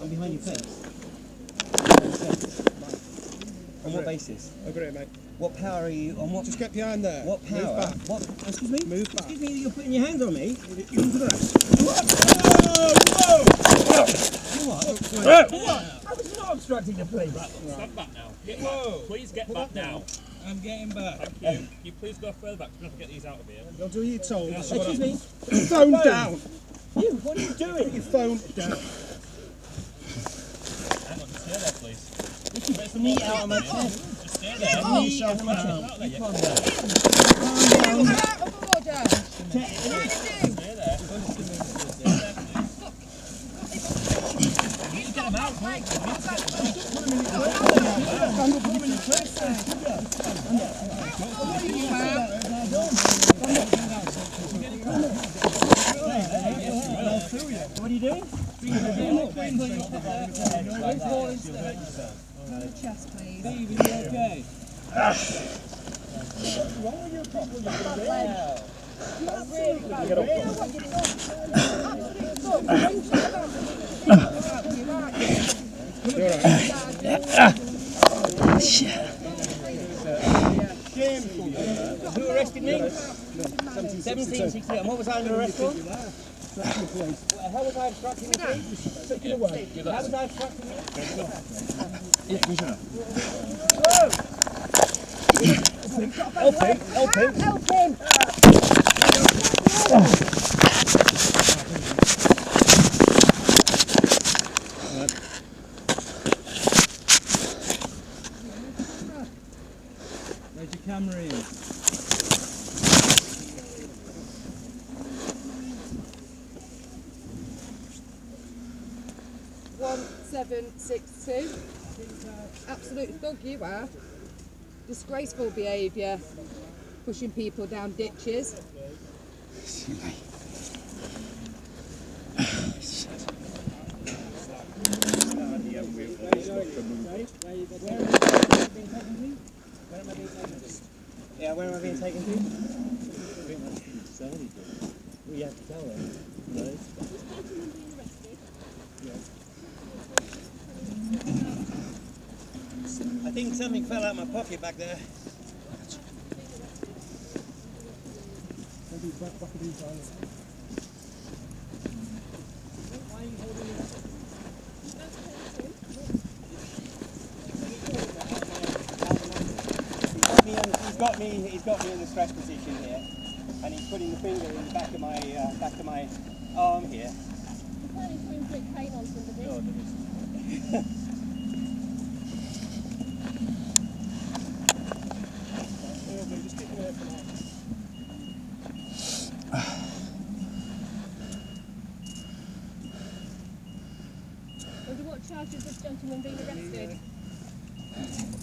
I'm behind your fence. On what basis? Over here, mate. What power are you on? What? Just get behind there. What power? Move back. What? Excuse me? Move back. Excuse me, you're putting your hands on me? What? I was not obstructing the police. Stand back now. Please get back now. I'm getting back. Thank you. Can you please go further back? We're going to get these out of here. You'll do what you're told. Excuse me? Put your phone down. You, what are you doing? Put your phone down. Hang on, just stay there, please. This is the knee out of my chest. Just stay there. Knee out of my chest. You calm down. Stay there. You need to get them out. What are you doing? Chest, please. Steve, are you okay? What's wrong with your problem? Who arrested me? 1768. And what was I under arrest for? How was I obstructing the police? How was I obstructing you? Help him! Help him! Help him! Where's your camera in? (1762). Absolute thug you are. Disgraceful behaviour. Pushing people down ditches. Yeah, where am I being taken to? Well, you have to tell them. I think something fell out of my pocket back there. Why are you holding it up? He's got me in the stress position here, and he's putting the finger in the back of my arm here. You're planning to inflict pain on somebody. Under what charge is this gentleman being arrested?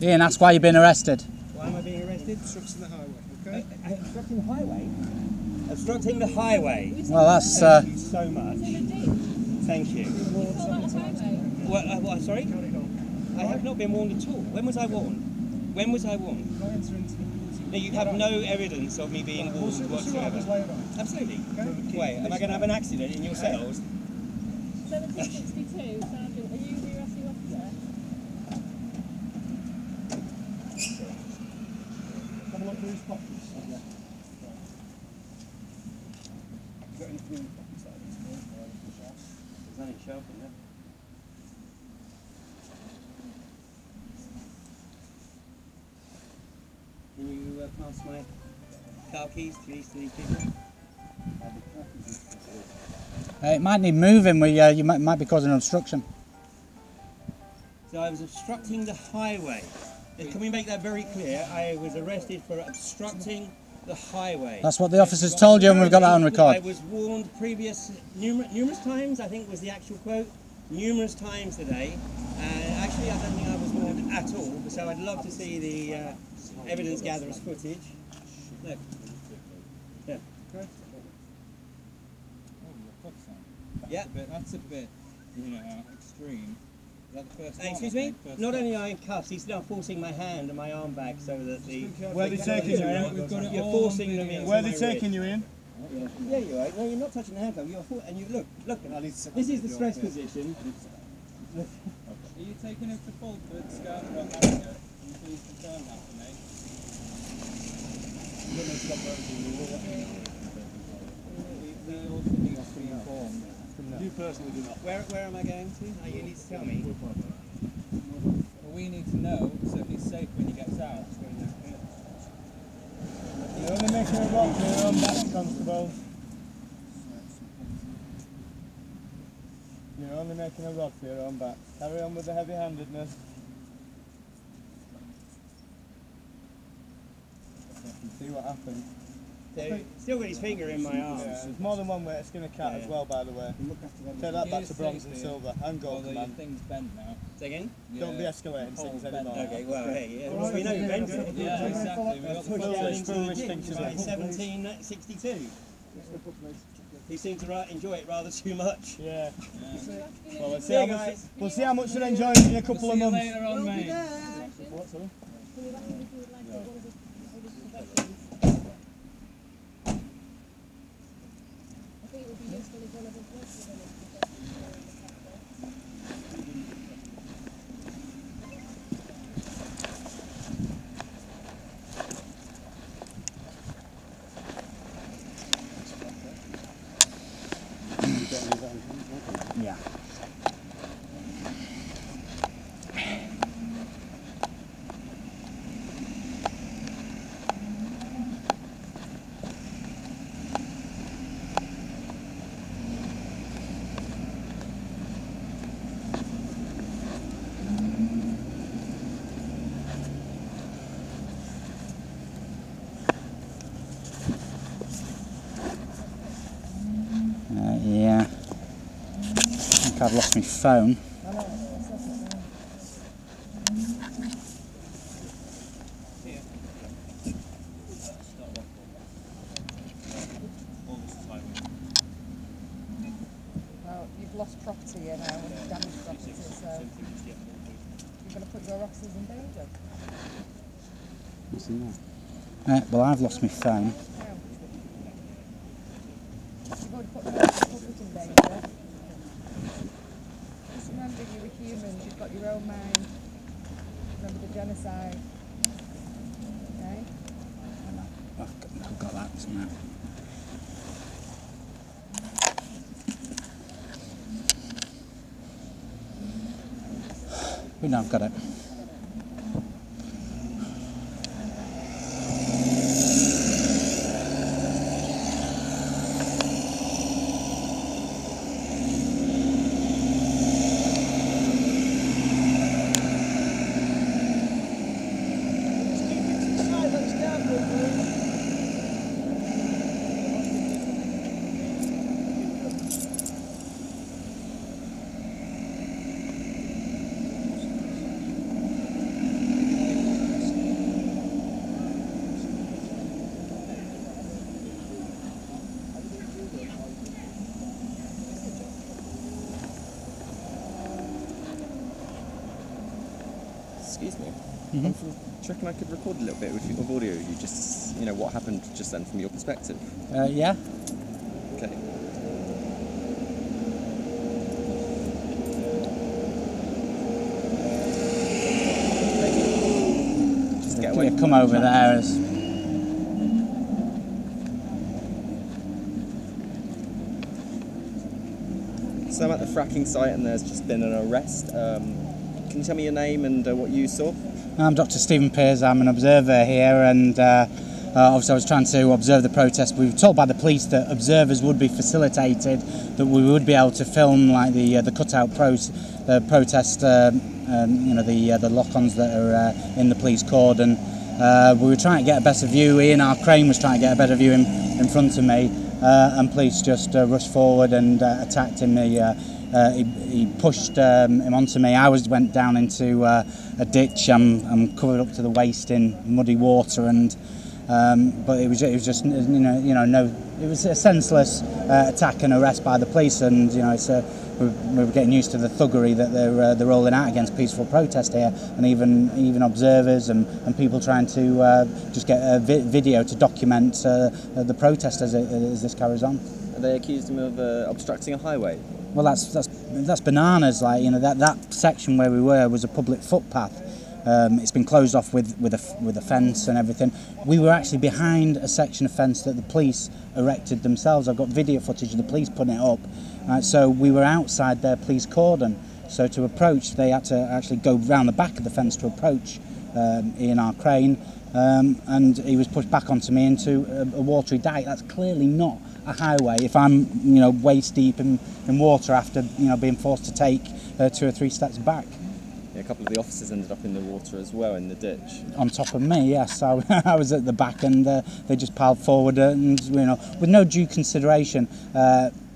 Ian, that's why you've been arrested. Why am I being arrested? Obstructing the highway, okay? Obstructing the highway? Obstructing the highway. Well, that's... Thank you so much. Thank you. What, sorry? I have not been warned at all. When was I warned? When was I warned? No, you have no evidence of me being warned whatsoever. Absolutely. Wait, am I going to have an accident in your cells? 1762, Sergeant, are you the arresting officer? Have a look through his pockets. Got anything in the pockets like this? There's nothing sharp in there. Can you pass my car keys to these people? It might need moving, you might be causing an obstruction. So I was obstructing the highway. Can we make that very clear? I was arrested for obstructing the highway. That's what the officers told you, and we've got that on record. I was warned numerous times, I think was the actual quote, numerous times today. Actually, I don't think I was warned at all, so I'd love to see the evidence gatherers footage. Look. Yeah. Yeah. That's a bit, extreme. Is that the first one? Excuse me? Not only are I in cuffs, he's now forcing my hand and my arm back so that the... Where are they taking you in? You're forcing them in. Where are they taking you in? Yeah, you're right. No, you're not touching the handcuff. And you look. This is the stress position. Are you taking it to fault with Scout or having it? Can you please confirm that for me? We also need to be informed. You personally do not. Where am I going to? Oh, you need to tell me. Well, we need to know so he's safe when he gets out. You're only making a rock for your own back, constables. You're only making a rod for your own back. Carry on with the heavy-handedness. See what happens. So, still got his finger in my arm. Yeah, there's more than one way to skin a cat as well, by the way. Take that back to bronze and silver and gold, Although your man. thing's bent now. Say again? Don't be escalating things anymore. Okay, well, hey, yeah. We know you bent it. Yeah, exactly. We got the Pushed down Foolish, into foolish the thing ditch to by do. 1762. He seemed to enjoy it rather too much. Yeah. Well, See you guys. we'll see how much they're enjoying it in a couple of See you months. later on, mate. What, sorry? Yeah. Yeah. I think I've lost my phone. Well, you've lost property here now and you've damaged property, so you're going to put your officers in danger. Well, I've lost my phone. You've already put the public in danger. Just remember you're a human, you've got your own mind. Remember the genocide. Okay? I've got that somehow. But no, I've got it. Excuse me. Do you reckon I could record a little bit of audio of you, just, you know, what happened just then from your perspective? Yeah. Okay. Just get away. Yeah, come over there. So I'm at the fracking site and there's just been an arrest. Can you tell me your name and what you saw? I'm Dr. Stephen Pears. I'm an observer here, and obviously I was trying to observe the protest. We were told by the police that observers would be facilitated, that we would be able to film like the cutout protest, you know, the lock-ons that are in the police cordon. We were trying to get a better view. Ian, our crane, was trying to get a better view in front of me, and police just rushed forward and attacked him. He pushed him onto me. I went down into a ditch. I'm covered up to the waist in muddy water, and but it was just it was a senseless attack and arrest by the police, and you know we were getting used to the thuggery that they're rolling out against peaceful protest here, and even observers and people trying to just get a video to document the protest as this carries on. Are they accused him of obstructing a highway? Well, that's bananas. Like, you know, that section where we were was a public footpath. It's been closed off with a fence and everything. We were actually behind a section of fence that the police erected themselves. I've got video footage of the police putting it up. So we were outside their police cordon. So to approach, they had to actually go round the back of the fence to approach Ian, our crane, and he was pushed back onto me into a watery dyke. That's clearly not a highway if I'm, you know, waist deep in water after, you know, being forced to take 2 or 3 steps back. Yeah, a couple of the officers ended up in the water as well, in the ditch. On top of me, yes. I was at the back, and they just piled forward, and, you know, with no due consideration.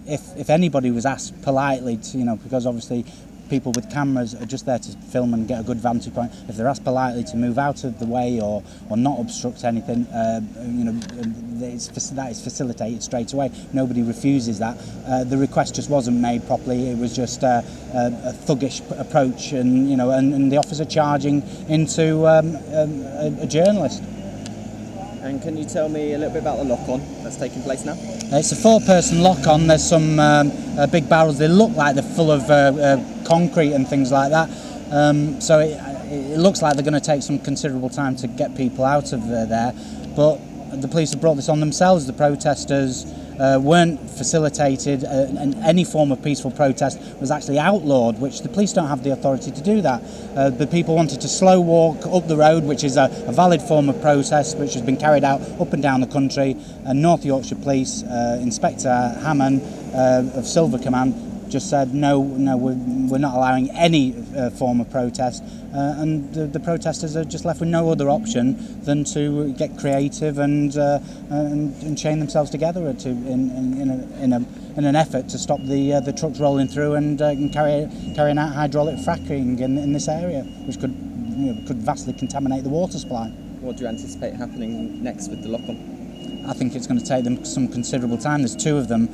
If anybody was asked politely to, you know, because obviously people with cameras are just there to film and get a good vantage point. If they're asked politely to move out of the way or not obstruct anything, you know, that is facilitated straight away. Nobody refuses that. The request just wasn't made properly. It was just a thuggish approach, and, you know, and the officer charging into a journalist. And can you tell me a little bit about the lock-on that's taking place now? It's a 4-person lock-on. There's some big barrels. They look like they're full of concrete and things like that. So it looks like they're going to take some considerable time to get people out of there. But the police have brought this on themselves. The protesters weren't facilitated, and any form of peaceful protest was actually outlawed, which the police don't have the authority to do that. The people wanted to slow walk up the road, which is a valid form of protest, which has been carried out up and down the country, and North Yorkshire Police, Inspector Hammond of Silver Command, just said no, we're not allowing any form of protest, and the protesters are just left with no other option than to get creative and chain themselves together in an effort to stop the trucks rolling through and carrying out hydraulic fracking in this area, which could vastly contaminate the water supply. What do you anticipate happening next with the lock-on? I think it's going to take them some considerable time. There's 2 of them.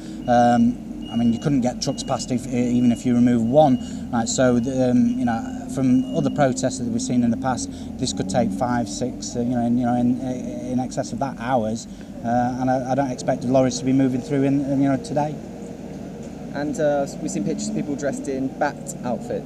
I mean, you couldn't get trucks past even if you remove one. Right, so you know, from other protests that we've seen in the past, this could take 5, 6, in excess of that hours, and I don't expect the lorries to be moving through today. And we've seen pictures of people dressed in bat outfits.